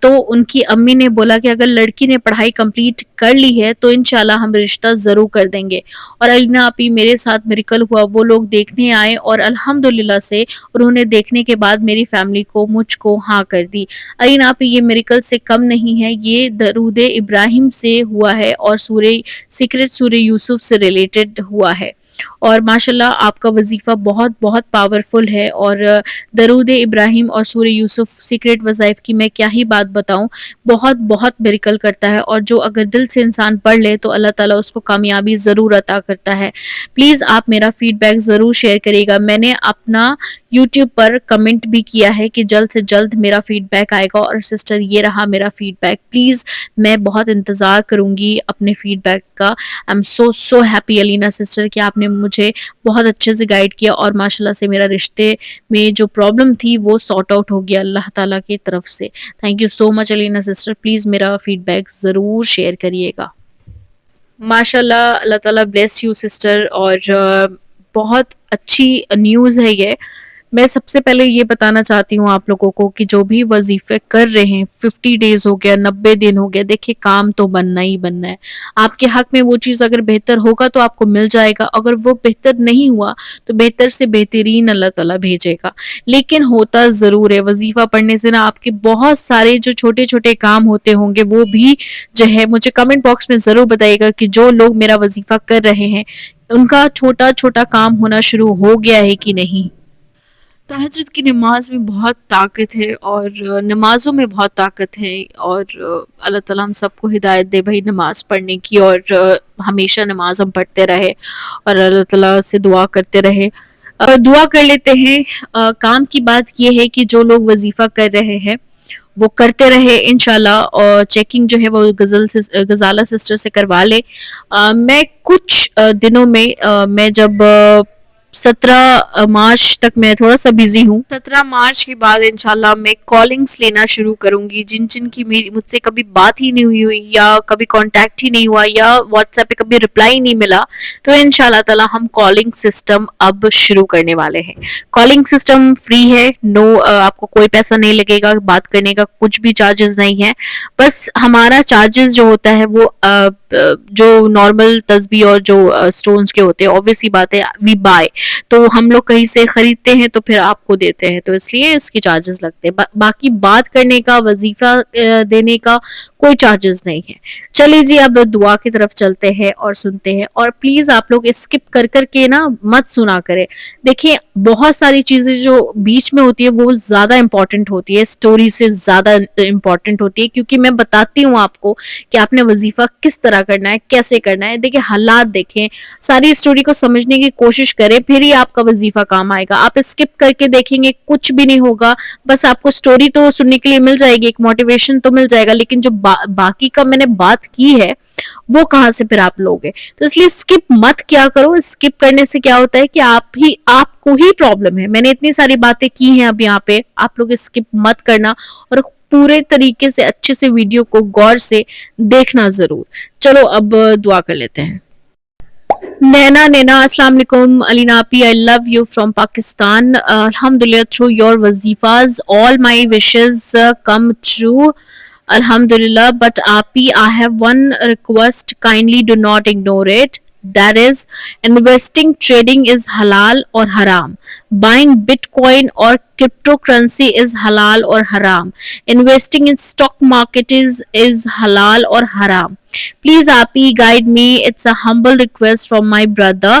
تو ان کی امی نے بولا کہ اگر لڑکی نے پڑھائی کمپلیٹ کر لی ہے تو انشاءاللہ ہم رشتہ ضرور کر دیں گے. اور الینا آپی میرے ساتھ میریکل ہوا, وہ لوگ دیکھنے آئے اور الحمدللہ سے انہوں نے دیکھنے کے بعد میری فیملی کو مجھ کو ہاں کر دی. الینا آپی یہ میریکل سے کم نہیں ہے, یہ درود ابراہیم سے ہوا ہے اور سورہ یوسف سے ریلیٹڈ ہوا ہے. اور ماشاءاللہ آپ کا وظیفہ بہت بہت پاورفل ہے, اور درود ابراہیم اور سورہ یوسف سیکرٹ وظائف کی میں کیا ہی بات بتاؤں, بہت بہت میریکل کرتا ہے, اور جو اگر دل سے انسان پڑھ لے تو اللہ تعالیٰ اس کو کامیابی ضرور عطا کرتا ہے. پلیز آپ میرا فیڈ بیک ضرور شیئر کریے گا. میں نے اپنا یوٹیوب پر کمنٹ بھی کیا ہے کہ جلد سے جلد میرا فیڈ بیک آئے گا, اور سسٹر یہ رہا میرا فیڈ بیک. پلیز میں بہت انتظار کروں گی اپنے فیڈ بیک کا. I am so happy Elena sister کہ آپ نے مجھے بہت اچھے سے گائیڈ کیا, اور ماشاءاللہ سے میرا رشتے میں جو پرابلم تھی وہ سارٹ آؤٹ ہو گیا اللہ تعالیٰ کی طرف سے. Thank you so much Elena sister, please میرا فیڈ بیک ضرور شیئر کریے گا. ماشاءاللہ اللہ تعالیٰ بلیس یو سسٹر, اور بہت اچھی نیوز ہے یہ. میں سب سے پہلے یہ بتانا چاہتی ہوں آپ لوگوں کو کہ جو بھی وظیفے کر رہے ہیں 50 ڈیز ہو گیا, 90 دن ہو گیا, دیکھیں کام تو بننا ہی بننا ہے. آپ کے حق میں وہ چیز اگر بہتر ہوگا تو آپ کو مل جائے گا, اگر وہ بہتر نہیں ہوا تو بہتر سے بہترین اللہ تعالیٰ بھیجے گا. لیکن ہوتا ضرور ہے, وظیفہ پڑھنے سے نا آپ کے بہت سارے جو چھوٹے چھوٹے کام ہوتے ہوں گے وہ بھی جو ہے مجھے کمنٹ باکس میں ضرور بتائیے گا کہ جو لوگ میرا وظیفہ کر رہے ہیں ان کا چھوٹا چھوٹا کام ہونا شروع ہو گیا ہے کہ نہیں. تہجد کی نماز میں بہت طاقت ہے, اور نمازوں میں بہت طاقت ہے, اور اللہ تعالیٰ ہم سب کو ہدایت دے بھائی نماز پڑھنے کی, اور ہمیشہ نماز ہم پڑھتے رہے اور اللہ تعالیٰ سے دعا کرتے رہے. دعا کر لیتے ہیں. کام کی بات یہ ہے کہ جو لوگ وظیفہ کر رہے ہیں وہ کرتے رہے انشاءاللہ, اور چیکنگ جو ہے وہ غزالہ سسٹر سے کروا لے. میں کچھ دنوں میں جب 17 مارچ تک میں تھوڑا سا بیزی ہوں. 17 مارچ کے بعد انشاءاللہ میں کالنگز لینا شروع کروں گی. جن کی مجھ سے کبھی بات ہی نہیں ہوئی یا کبھی کانٹیکٹ ہی نہیں ہوا یا واٹس ایپ پہ کبھی رپلائی نہیں ملا, تو انشاءاللہ تعالی ہم کالنگ سسٹم اب شروع کرنے والے ہیں. کالنگ سسٹم فری ہے, آپ کو کوئی پیسہ نہیں لگے گا, بات کرنے کا کچھ بھی چارجز نہیں ہے. بس ہمارا چارجز جو ہوتا ہے وہ جو نارمل تسبیح اور جو سٹونز کے ہوتے ہیں, obvious سی بات ہے وی بائی, تو ہم لوگ کہیں سے خریدتے ہیں تو پھر آپ کو دیتے ہیں, تو اس لیے اس کی چارجز لگتے ہیں. باقی بات کرنے کا, وظیفہ دینے کا کوئی چارجز نہیں ہے. چلیے جی اب دعا کی طرف چلتے ہیں اور سنتے ہیں. اور پلیز آپ لوگ اسکپ کر کے نا مت سنا کرے. دیکھیں بہت ساری چیزیں جو بیچ میں ہوتی ہے وہ زیادہ امپورٹنٹ ہوتی ہے, سٹوری سے زیادہ امپورٹنٹ ہوتی ہے, کیونکہ میں بتاتی ہوں آپ کو کہ آپ نے وظیفہ کس طرح کرنا ہے, کیسے کرنا ہے. دیکھیں حالات دیکھیں, ساری اسٹوری کو سمجھنے کی کوشش کریں, پھر ہی آپ کا وظیفہ کام آئے گا. آپ اسکپ کر کے دیکھیں گے کچھ بھی نہیں ہوگا. بس آپ کو اسٹوری تو سننے کے لیے مل جائے گی, ایک موٹیویشن تو مل جائے گا, لیکن جو باقی کا میں نے بات کی ہے وہ کہاں سے پھر آپ لوگے. تو اس لیے اسکپ مت کیا کرو. اسکپ کرنے سے کیا ہوتا ہے کہ آپ کو ہی پرابلم ہے. میں نے اتنی ساری باتیں کی ہیں اب یہاں پہ, آپ لوگ اسکپ مت کرنا اور پورے طریقے سے اچھے سے ویڈیو کو غور سے دیکھنا ضرور. چلو اب دعا کر لیتے ہیں. نینا السلام علیکم. الینا آپی I love you from Pakistan. Alhamdulillah through your wazifas all my wishes come true. Alhamdulillah, but Api I have one request, kindly do not ignore it. That is, investing trading is halal or haram. Buying Bitcoin or cryptocurrency is halal or haram. Investing in stock market is halal or haram. Please Api guide me. It's a humble request from my brother.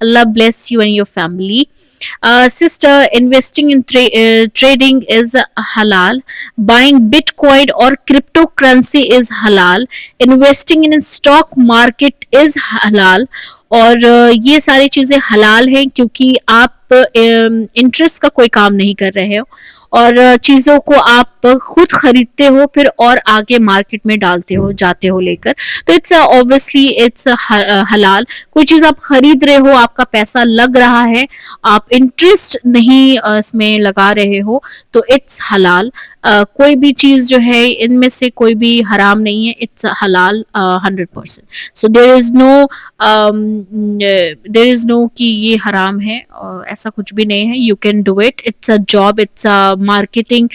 Allah bless you and your family. Sister, investing in trading is halal. Buying Bitcoin or cryptocurrency is halal. Investing in stock market is halal. اور یہ ساری چیزیں حلال ہیں کیونکہ آپ interest کا کوئی کام نہیں کر رہے ہو, اور چیزوں کو آپ خود خریدتے ہو پھر اور آگے مارکیٹ میں ڈالتے ہو جاتے ہو لے کر, تو اٹس obviously اٹس حلال. کوئی چیز آپ خرید رہے ہو, آپ کا پیسہ لگ رہا ہے, آپ انٹرسٹ نہیں اس میں لگا رہے ہو, تو اٹس حلال. کوئی بھی چیز جو ہے ان میں سے کوئی بھی حرام نہیں ہے, اٹس حلال 100%. سو دیر از نو کہ یہ حرام ہے, ایسا کچھ بھی نہیں ہے. You can do it, it's a job, it's a marketing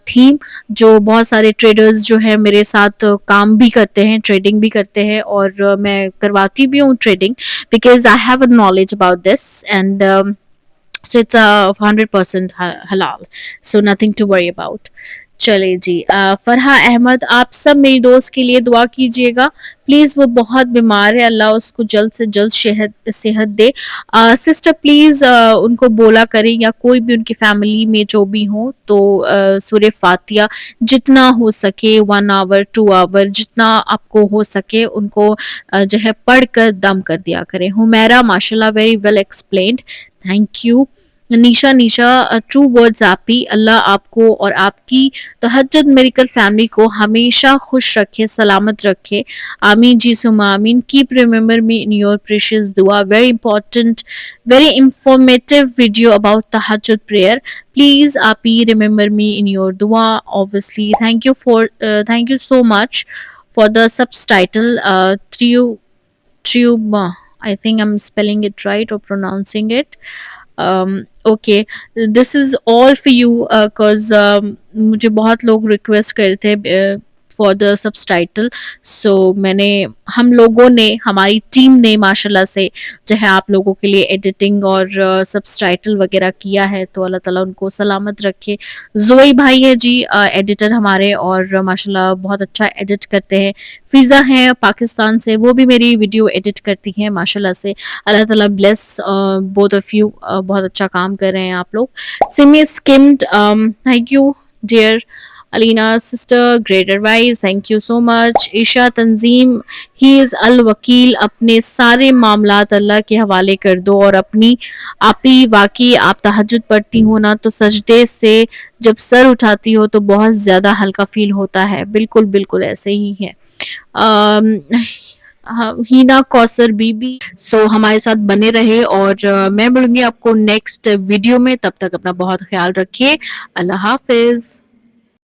theme. جو بہت سارے ٹریڈرز جو ہیں میرے ساتھ کام بھی کرتے ہیں, ٹریڈنگ بھی کرتے ہیں, اور میں کرواتی بھی ہوں trading, because I have a knowledge about this, and so it's 100% halal, so nothing to worry about. چلے جی, فرحہ احمد, آپ سب میری دوست کے لیے دعا کیجیے گا پلیز, وہ بہت بیمار ہے, اللہ اس کو جلد سے جلد صحت دے. سسٹر پلیز ان کو بولا کریں, یا کوئی بھی ان کی فیملی میں جو بھی ہوں, تو سورہ فاتحہ جتنا ہو سکے 1 hour 2 hour جتنا آپ کو ہو سکے ان کو جو ہے پڑھ کر دم کر دیا کریں. حمیرہ ماشاء اللہ very well explained, thank you. Nisha true words آپ ہی, اللہ آپ کو اور آپ کی تہجد میڈیکل فیملی کو ہمیشہ خوش رکھے, سلامت رکھے, آمین جی سم آمین. Keep remember me in your precious dua, very important, very informative video about tahajjud prayer. Please آپ ہی remember me in your dua, obviously. Thank you so much for the subtitle. I think I'm spelling it right or pronouncing it. Okay, this is all for you, cause مجھے بہت لوگ request کرے تھے for the سبسٹائٹل, سو ہم لوگوں نے, ہماری team نے ماشاء اللہ سے جو ہے آپ لوگوں کے لیے ایڈیٹنگ اور سبسٹائٹل وغیرہ کیا ہے, تو اللہ تعالیٰ ان کو سلامت رکھے. زوئی بھائی ہے جی ایڈیٹر ہمارے, اور ماشاء اللہ بہت اچھا ایڈٹ کرتے ہیں. فضا ہیں پاکستان سے, وہ بھی میری ویڈیو ایڈٹ کرتی ہیں ماشاء اللہ سے. اللہ تعالیٰ بلیس بوتھ آف یو, بہت اچھا کام کر رہے ہیں آپ لوگ. سمی اسکمڈ, thank you dear. Alina sister, great advice, thank you so much. Isha Tanzeem, ہی از الوکیل, اپنے سارے معاملات اللہ کے حوالے کر دو, اور اپنی آپ ہی واقعی آپ تہجد پڑھتی ہو نا, تو سجدے سے جب سر اٹھاتی ہو تو بہت زیادہ ہلکا فیل ہوتا ہے. بالکل بالکل ایسے ہی ہے. ہینا کوثر بی بی, سو ہمارے ساتھ بنے رہے, اور میں ملوں گی آپ کو نیکسٹ ویڈیو میں. تب تک اپنا بہت خیال رکھیے. اللہ حافظ.